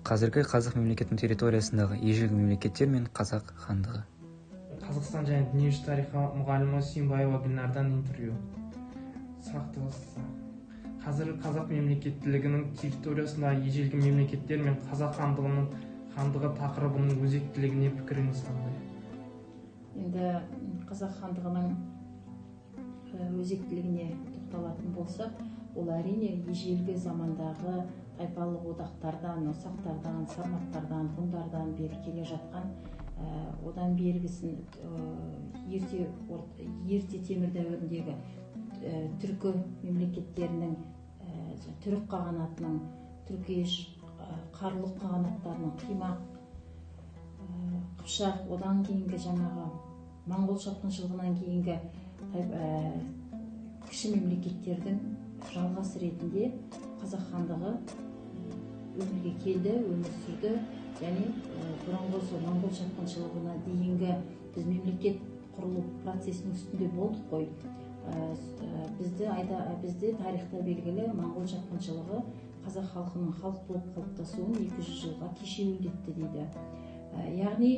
Қазіргі қазақ мемлекетінің территориясындағы ежелгі мемлекеттер мен қазақ хандығы. Қазақстан және дүниежүзі тарихы мұғалімі Сүйінбаева Гүлнардан интервью. Қазіргі қазақ мемлекеттілігінің территориясындағы ежелгі мемлекеттер мен қазақ хандығы тақырыбының өзектілігіне пікіріңіз қандай? Енді қазақ хандығының өзектілігіне тоқталатын болсақ, ол әрине ежелгі замандағы тайпалық одақтардан, сақтардан, сарматтардан, ғұндардан бері келе жатқан, одан бергісін ерте темір дәуіріндегі түркі мемлекеттерінің, түрік қағанатының, түркеш, қарлұқ қағанаттарының, қимақ, қыпшақ, одан кейінгі жаңағы моңғол шапқыншылығынан кейінгі кіші мемлекеттердің жалғасы ретінде қазақ хандығы өмірге келді, өмір сүрді. Және бұрынғы сол моңғол шапқыншылығына дейінгі біз мемлекет құрылу процесінің үстінде болдық қой. Бізде тарихта белгілі моңғол шапқыншылығы қазақ халқының халық болып қалыптасуын 200 жылға кешеуілдетті дейді. Яғни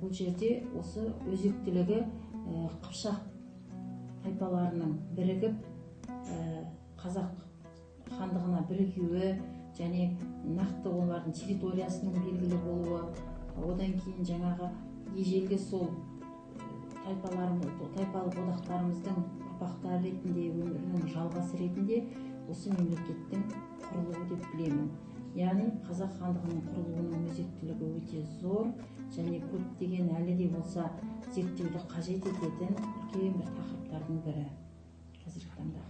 бұл жерде осы өзектілігі қыпшақ тайпаларының бірігіп қазақ хандығына бірігуі және нақты олардың территориясының белгілі болуы, одан кейін жаңағы ежелгі сол тайпалық одақтарымыздың ұрпақтары ретінде, өмірінің жалғасы ретінде осы мемлекеттің құрылуы деп білемін. Яғни қазақ хандығының құрылуының өзектілігі өте зор және көптеген әлі де болса зерттеуді қажет ететін үлкен бір тақырыптардың бірі қазіргі таңда.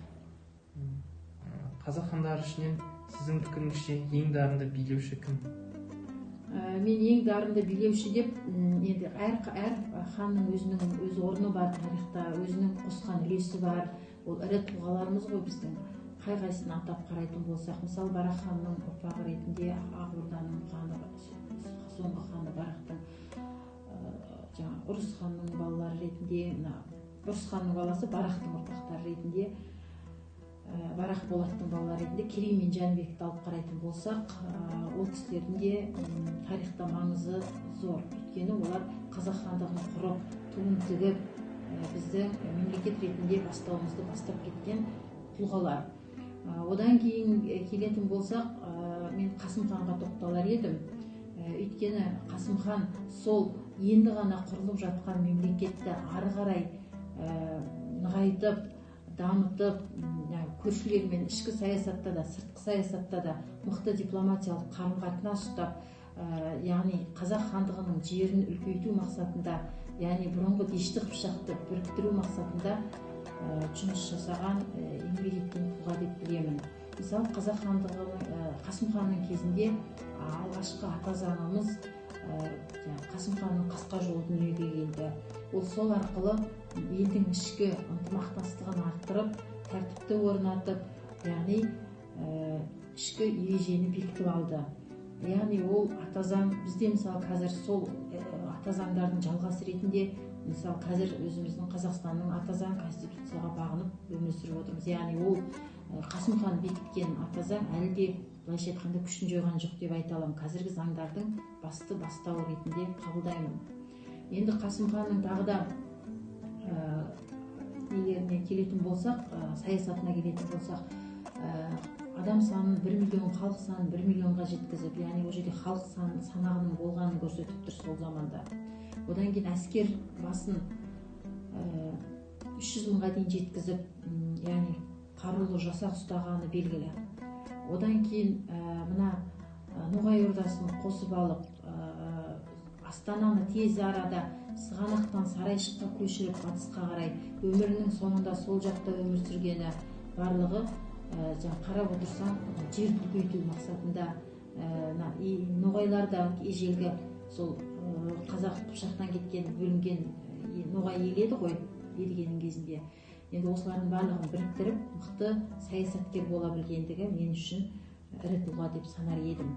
Қазақ хандары ішінен сіздің пікіріңізше ең дарынды билеуші кім? Мен ең дарынды билеуші деп, енді әр ханның өзінің өз орны бар тарихта, өзінің қосқан үлесі бар. Ол ірі тұлғаларымыз ғой біздің. Қай-қайсысын атап қарайтын болсақ, мысалы Барақ ханның ұрпағы ретінде Ақ Орданың ханы, соңғы ханы Барақтың, Ұрыс ханның балалары ретінде, Ұрыс ханның баласы Барақтың ұрпақтары ретінде, Барақ Болаттың балалары ретінде Керей мен Жәнібекті алып қарайтын болсақ, ол кісілердің де тарихта маңызы зор. Өйткені олар қазақ хандығын құрып, туын тігіп, бізді мемлекет ретінде бастауымызды бастап кеткен тұлғалар. Одан кейін келетін болсақ, мен Қасым ханға тоқталар едім. Өйткені Қасым хан сол енді ғана құрылып жатқан мемлекетті ары қарай нығайтып, дамытып, көршілермен ішкі саясатта да, сыртқы саясатта да мықты дипломатиялық қарым-қатынас ұстап, яғни қазақ хандығының жерін үлкейту мақсатында, яғни бұрынғы Дешті Қыпшақты біріктіру мақсатында жұмыс жасаған, еңбек еткен тұлға деп білемін. Мысалы, қазақ хандығының Қасым ханның кезінде алғашқы ата заңымыз Қасым ханның қасқа жолы дүниеге келді. Ол сол арқылы елдің ішкі ынтымақтастығын арттырып, тәртіпті орнатып, яғни ішкі ережені бекітіп алды. Яғни ол ата заң, бізде мысалы қазір сол ата заңдардың жалғасы ретінде, мысалы қазір өзіміздің Қазақстанның ата заң конституцияға бағынып өмір сүріп отырмыз. Яғни ол Қасым хан бекіткен ата заң әлі де былайша айтқанда күшін жойған жоқ деп айта аламын. Қазіргі заңдардың басты бастауы ретінде қабылдаймын. Енді Қасым ханның тағы да нелеріне келетін болсақ, саясатына келетін болсақ, адам санын 1 миллион, халық санын 1 миллионға жеткізіп, яғни ол жерде халық санағының болғанын көрсетіп тұр сол заманда. Одан кейін әскер басын 300 мыңға дейін жеткізіп, яғни қарулы жасақ ұстағаны белгілі. Одан кейін мына Ноғай ордасын қосып алып, Астананы тез арада Сығанақтан Сарайшыққа көшіріп батысқа қарай өмірінің соңында сол жақта өмір сүргені барлығы қарап отырсам жерді үлкейту мақсатында. Ноғайлар да ежелгі сол қазақ Қыпшақтан кеткен, бөлінген Ноғай ел еді ғой едігенің кезінде. Енді осылардың барлығын біріктіріп, мықты саясаткер бола білгендігі мен үшін ірі тұлға деп санар едім.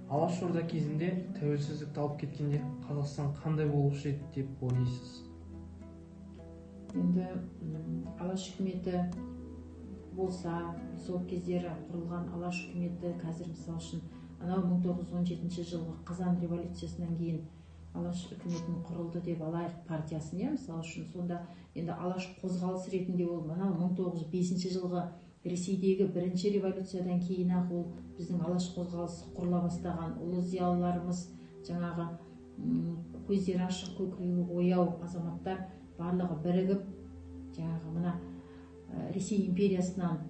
Алаш орда кезінде тәуелсіздікті алып кеткенде Қазақстан қандай болушы еді деп ойлайсыз? Енді Алаш үкіметі болса, сол кездері құрылған Алаш үкіметі қазір мысалы үшін анау 1917 жылғы қазан революциясынан кейін алаш үкіметін құрылды деп алайық партиясын, мысалы үшін, сонда енді алаш қозғалыс ретінде ол мынау 1905 жылғы Ресейдегі бірінші революциядан кейін-ақ ол біздің алаш қозғалысы құрыла бастаған. Ұлы зиялыларымыз, жаңағы көздері ашық, көкірегі ояу азаматтар барлығы бірігіп, жаңағы мына Ресей империясынан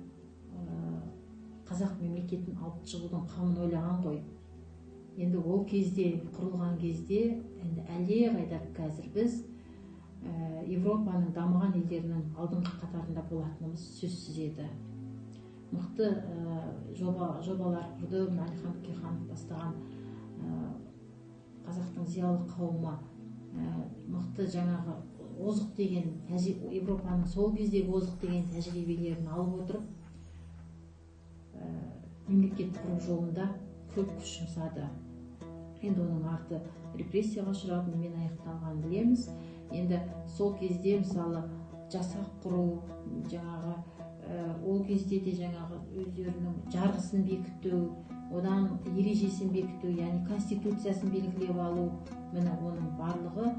қазақ мемлекетін алып шығудың қамын ойлаған ғой. Енді ол кезде, құрылған кезде, енді әлдеқайда қазір біз Европаның дамыған елдерінің алдыңғы қатарында болатынымыз сөзсіз еді. Мықты жобалар құрды, Әлихан Бөкейханов бастаған қазақтың зиялы қауымы мықты жаңағы озық деген, Европаның сол кездегі озық деген тәжірибелерін алып отырып, мемлекет құру жолында көп күш жұмсады. Енді оның арты репрессияға ұшырап, немен аяқталғанын білеміз. Енді сол кезде мысалы жасақ құру, жаңағы ол кезде де жаңағы өздерінің жарғысын бекіту, одан ережесін бекіту, яғни конституциясын белгілеп алу, міне оның барлығы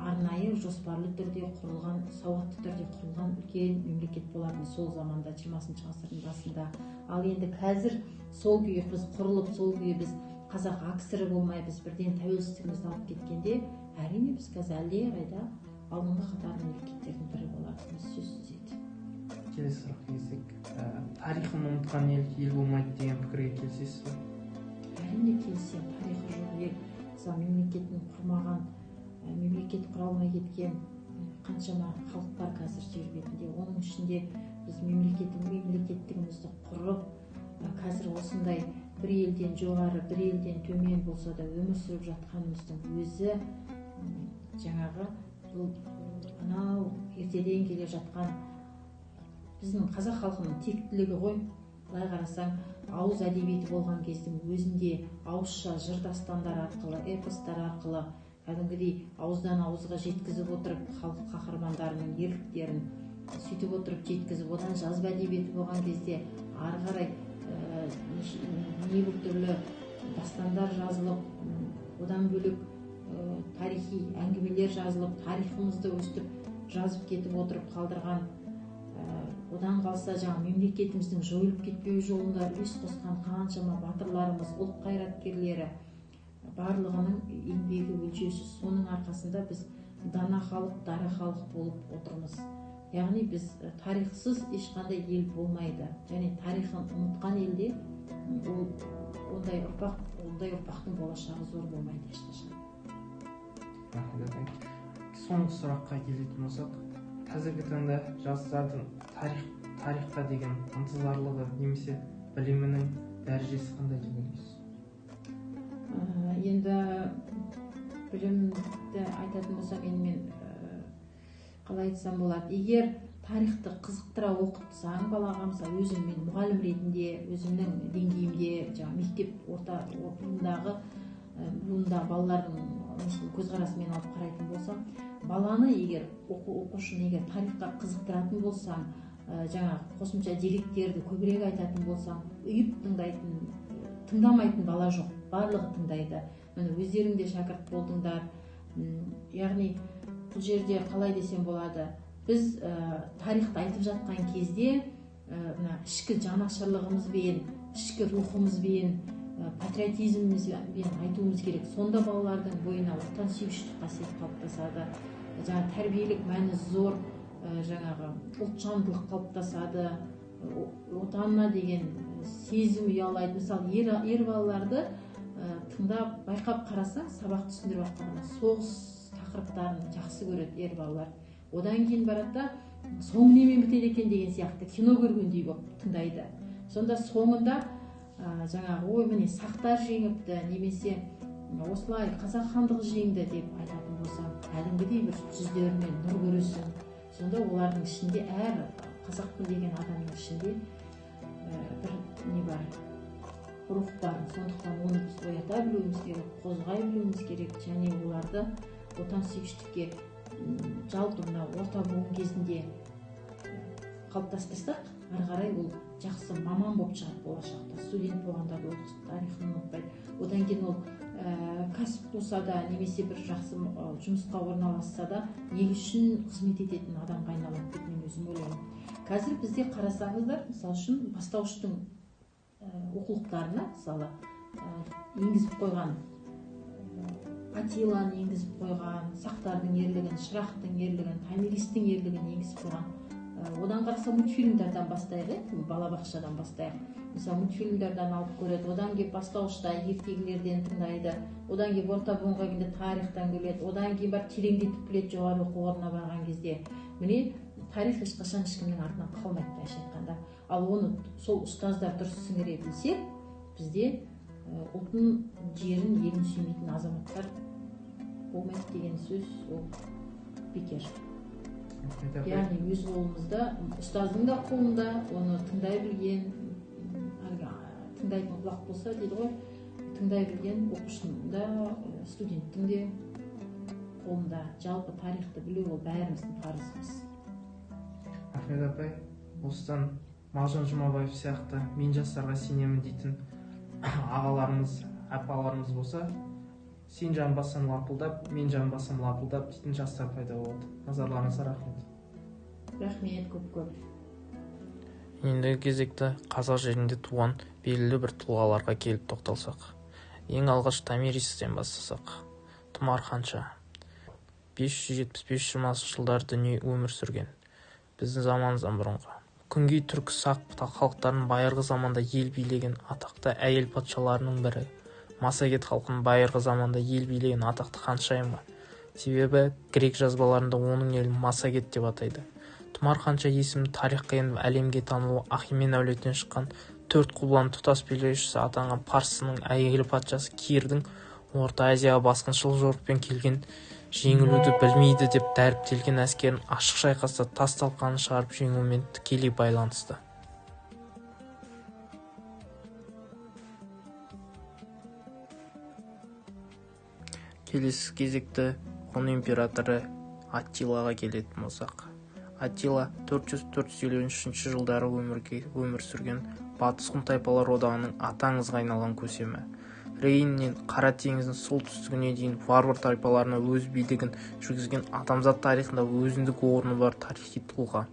арнайы жоспарлы түрде құрылған, сауатты түрде құрылған үлкен мемлекет болатын сол заманда, 20 ғасырдың басында. Ал енді қазір сол күйі біз құрылып, сол күйі біз қазақ аксірі болмай, біз бірден тәуелсіздігімізді алып кеткенде, әрине біз қазір әлдеқайда алдыңғы қатар мемлекеттердің бірі болатынымыз сөзсіз еді. Келесі сұраққа келсек, тарихын ұмытқан ел болмайды деген пікірге келісесіз бе? Әрине келісемін. Тарихы жоқ ел, мысалы мемлекетін құрмаған, мемлекет құра алмай кеткен қаншама халық бар қазір жер бетінде. Оның ішінде біз мемлекеттігімізді құрып, қазір осындай бір елден жоғары, бір елден төмен болса да өмір сүріп жатқанымыздың өзі жаңағы бұл анау ертеден келе жатқан біздің қазақ халқының тектілігі ғой. Былай қарасаң, ауыз әдебиеті болған кездің өзінде ауызша жыр дастандар арқылы, эпостар арқылы кәдімгідей ауыздан ауызға жеткізіп отырып, халық қаһармандарының ерліктерін сөйтіп отырып жеткізіп, одан жазба әдебиеті болған кезде ары қарай небір түрлі дастандар жазылып, одан бөлек тарихи әңгімелер жазылып, тарихымызды өстіп жазып кетіп отырып қалдырған, одан қалса жаңа мемлекетіміздің жойылып кетпеу жолында үлес қосқан қаншама батырларымыз, ұлт қайраткерлері барлығының еңбегі өлшеусіз. Соның арқасында біз дана халық, дара халық болып отырмыз. Яғни біз тарихсыз ешқандай ел болмайды. Және тарихын ұмытқан елде ондай ұрпақтың болашағы зор болмайды ешқашан. Соңғы сұраққа келетін болсақ, қазіргі таңда жастардың тарихқа деген ынтызарлығы немесе білімінің дәрежесі қандай деп ойлайсыз? Енді білімді айтатын болсақ, мен қалай айтсам болады, егер тарихты қызықтыра оқытсаң балаға, мысалы мен мұғалім ретінде өзімнің деңгейімде жаңа мектеп орта буындағы балалардың көзқарасымен алып қарайтын болсам, баланы егер оқушыны егер тарихқа қызықтыратын болсаң, жаңа қосымша деректерді көбірек айтатын болсаң, үйіп тыңдамайтын бала жоқ, барлығы тыңдайды. Міне өздерің де шәкірт болдыңдар. Яғни бұл жерде қалай десем болады, біз тарихты айтып жатқан кезде ішкі жанашырлығымызбен, ішкі рухымызбен, патриотизмімізбен айтуымыз керек. Сонда балалардың бойына отансүйгіштік қасиет қалыптасады. Жаңа тәрбиелік мәні зор, жаңағы ұлтжандылық қалыптасады, отанына деген сезім ұялайды. Мысалы, ер балаларды тыңдап, байқап қарасаң, сабақ түсіндіріп жатқанда соғыс тақырыптарын жақсы көреді ер балалар. Одан кейін барады, соңы немен бітеді екен деген сияқты кино көргендей болып тыңдайды. Сонда соңында жаңағы міне сақтар жеңіпті, немесе осылай қазақ хандығы жеңді деп айтатын болсам, кәдімгідей бір жүздерінен нұр көресің. Сонда олардың ішінде, әр қазақпын деген адамның ішінде бір не бар, рух бар. Сондықтан оны біз оята білуіміз керек, қозғай білуіміз керек, және оларды отансүйгіштікке жалпы мына орта буын кезінде қалыптастырсақ, ары қарай ол жақсы маман болып шығады болашақта. Студент болғанда да тарихын одан кейін ол кәсіп болса да немесе бір жақсы жұмысқа орналасса да ел үшін қызмет ететін адамға айналады деп мен өзім ойлаймын. Қазір бізде қарасаңыздар, мысалы үшін бастауыштың оқулықтарына мысалы енгізіп қойған, Атиланы енгізіп қойған, Сақтардың ерлігін, Шырақтың ерлігін, Томиристің ерлігін енгізіп қойған. Одан қараса мультфильмдардан бастайық, балабақшадан бастайық. Мысалы мультфильмдардан алып көреді, одан кейін бастауышта ертегілерден тыңдайды, одан кейін орта буынға келгенде тарихтан келеді, одан кейін барып тереңдетіп біледі жоғары оқу орнына барған кезде. Міне тарих ешқашан ешкімнің артынан қалмайды, былайша айтқанда. Ал оны сол ұстаздар дұрыс сіңіре білсе, бізде ұлтын, жерін, елін сүймейтін азаматтар болмайды деген сөз ол бекер. Яғни өз қолымызда, ұстаздың да қолында, оны тыңдай білген, тыңдайтын құлақ болса дейді ғой, тыңдай білген оқушының да, студенттің де қолында. Жалпы тарихты білу ол бәріміздің парызымыз. Ахмет апай, осыдан Мағжан Жұмабаев сияқты мен жастарға сенемін дейтін ағаларымыз, апаларымыз болса, сен жан бассаң лапылдап, мен жан бассам лапылдап дейтін жастар пайда болды. Назарларыңызға рахмет. Рахмет көп. Ендігі кезекті қазақ жерінде туған белгілі бір тұлғаларға келіп тоқталсақ. Ең алғаш Томиристен бастасақ. Тұмар ханша 575-20 жылдар дүние өмір сүрген. Біздің заманымыздан бұрынғы. Күнгей түркі сақ халықтарының байырғы заманда ел билеген атақты әйел патшаларының бірі. Массагет халқының байырғы заманда ел билеген атақты ханшайым ба. Себебі грек жазбаларында оның елін Массагет деп атайды. Тұмар ханша есімі тарихқа еніп әлемге танылу Ахемен әулетінен шыққан 4 құбыланың тұтас билеушісі атанған Парсының әйгілі патшасы Кирдің Орта Азияға басқыншыл жорықпен келген, жеңілуді білмейді деп дәріптелген әскерін ашық шайқаста тас талқанын шығарып жеңумен тікелей байланысты. Келесі кезекті ғұн императоры Аттилаға келетін болсақ. Аттила 400-453 жылдары өмір сүрген Батыс ғұн тайпалар одағының атаңызға айналған көсемі. Рейннен Қара теңіздің солтүстігіне дейін варвар тайпаларына өз билігін жүргізген адамзат тарихында өзіндік орны бар тарихи тұлға.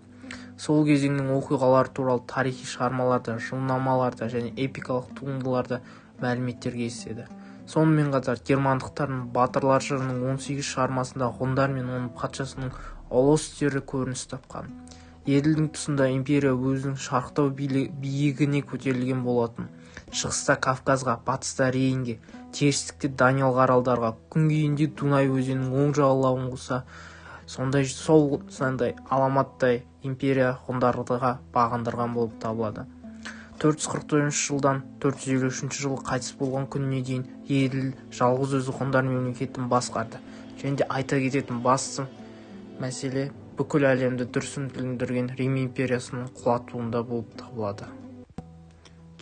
Сол кезеңнің оқиғалары туралы тарихи шығармаларда, жылнамаларда және эпикалық туындыларда мәліметтер кездеседі. Сонымен қатар германдықтардың батырлар жырының 18 шығармасында ғұндар мен оның патшасының ұлы істері көрініс тапқан. Еділдің тұсында империя өзінің шарықтау биігіне көтерілген болатын. Шығыста Кавказға, батыста Рейнге, терістікте Даниялық аралдарға, күнгейінде Дунай өзенінің оң жағалауын қоса, сондай аламаттай империя ғұндарға бағындырған болып табылады. 444 жылдан 453 жылы қайтыс болған күніне дейін Еділ жалғыз өзі ғұндар мемлекетін басқарды. Және де айта кететін басты мәселе бүкіл әлемді дүрсін біліндірген Рим империясының құлатуында болып табылады.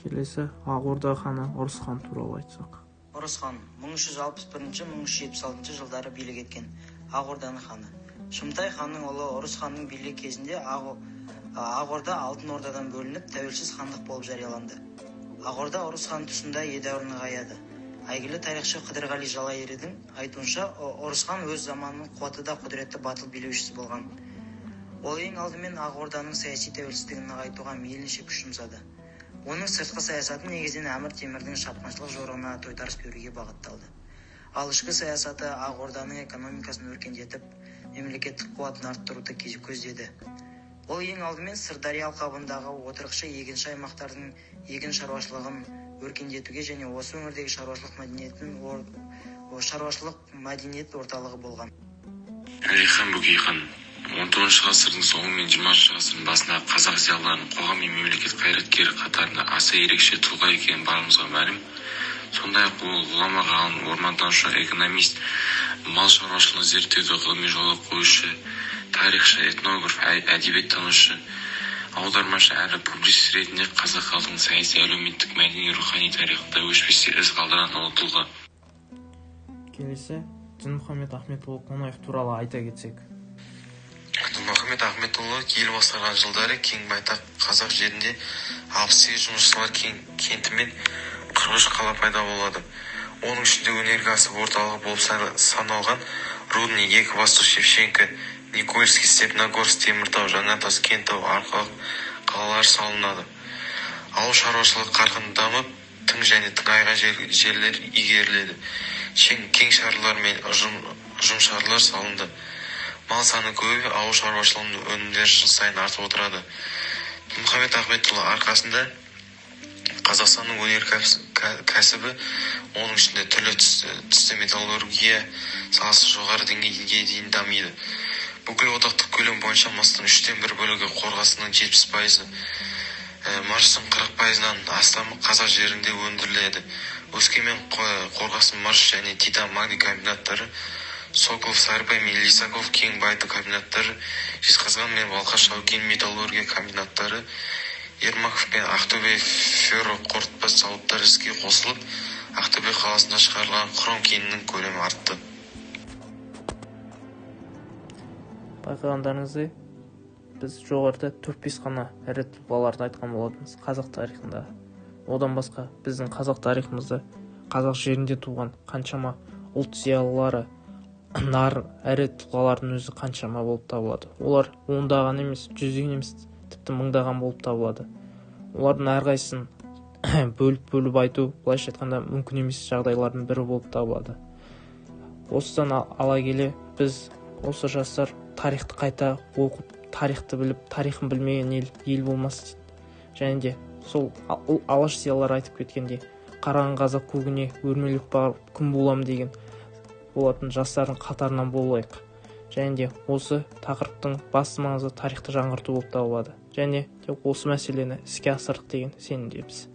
Келесі Ақ Орда ханы Ұрыс хан туралы айтсақ. Ұрыс хан 1361-1376 жылдары билік еткен Ақ Орданың ханы. Шымтай ханның ұлы Ұрыс ханның билік кезінде Ақ Орда Алтын Ордадан бөлініп тәуелсіз хандық болып жарияланды. Ақ Орда Ұрыс хан тұсында едәуір нығаяды. Әйгілі тарихшы Қыдырғали Жалайырдың айтуынша, Ұрыс хан өз заманының қуатты да құдіретті батыл билеушісі болған. Ол ең алдымен Ақ Орданың саяси тәуелсіздігін нығайтуға мейлінше күш жұмсады. Оның сыртқы саясаты негізінен Әмір Темірдің шапқыншылық жорығына тойтарыс беруге бағытталды. Ал ішкі саясаты Ақ Орданың экономикасын өркендетіп, мемлекеттік қуатын арттыруды көздеді. Ол ең алдымен Сырдария алқабындағы отырықшы егінші аймақтардың егін шаруашылығын өркендетуге және осы өңірдегі шаруашылық мәдениет орталығы болған. Әлихан Бөкейхан 19 ғасырдың соңы мен 20 ғасырдың басында қазақ зиялыларының қоғам мен мемлекет қайраткері қатарында аса ерекше тұлға екені барымызға мәлім. Сондай-ақ ол ғұлама ғалым, ормантанушы, экономист, мал шаруашылығын зерттеуді ғылыми жолға қоюшы, тарихшы, этнограф, әдебиеттанушы, аудармашы әрі публицист ретінде қазақ халқының саяси, әлеуметтік, мәдени, рухани тарихында өшпестей із қалдырған ұлы тұлға. Келесі Дінмұхамед Ахметұлы Қонаев туралы айта кетсек. Дінмұхамед Ахметұлы ел басқарған жылдары кең байтақ қазақ жерінде 68 жұмысшылар кенті мен 43 қала пайда болады. оның ішінде өнеркәсіп орталығы болып саналған Рудный, Екібастұз, Шевченко, Никольский, Степногорск, Теміртау, Жаңатас, Кентау, Арқалық қалалары салынады. Ауыл шаруашылығы қарқынды дамып, тың және тыңайған жерлер игеріледі. Кең шарлар мен ұжымшарлар салынды. Мал саны көбейіп, ауыл шаруашылығының өнімдері жыл сайын артып отырады. Мұхаммед Ахметұлы арқасында Қазақстанның өнеркәсібі, оның ішінде түрлі түсті металлургия саласы жоғары деңгейге дейін дамиды. Бүкіл одақтық көлем бойынша мыстың 1/3 бөлігі, қорғасынның 70%, мырыштың 40%-нан астамы қазақ жерінде өндіріледі. Өскемен, қорғасын, мырыш және титан магний комбинаттары, Соколов, Сарыбай мен Лисаков кен байыту комбинаттары, Жезқазған мен Балқаш кен металлургия комбинаттары, Ермаков пен Ақтөбе ферроқорытпа зауыттары іске қосылып, Ақтөбе қаласында шығарылған хром кенінің көлемі артты. Байқағандарыңыздай, біз жоғарыда 4-5 қана ірі тұлғаларды айтқан болатынбыз қазақ тарихында. Одан басқа біздің қазақ тарихымызда қазақ жерінде туған қаншама ұлт зиялылары, нар ірі тұлғалардың өзі қаншама болып табылады. Олар ондаған емес, жүздеген емес, тіпті мыңдаған болып табылады. Олардың әрқайсысын бөліп айту, былайша айтқанда мүмкін емес жағдайлардың бірі болып табылады. Осыдан ала келе біз осы жастар тарихты қайта оқып, тарихты біліп, тарихын білмеген ел болмас дейді. Және де сол алаш зиялылар айтып кеткенде, қараған қазақ көгіне өрмелеп барып күн болам деген болатын жастардың қатарынан болайық. Және де осы тақырыптың басты маңызы тарихты жаңғырту болып табылады. Және де осы мәселені іске асырдық деген сенімдеміз.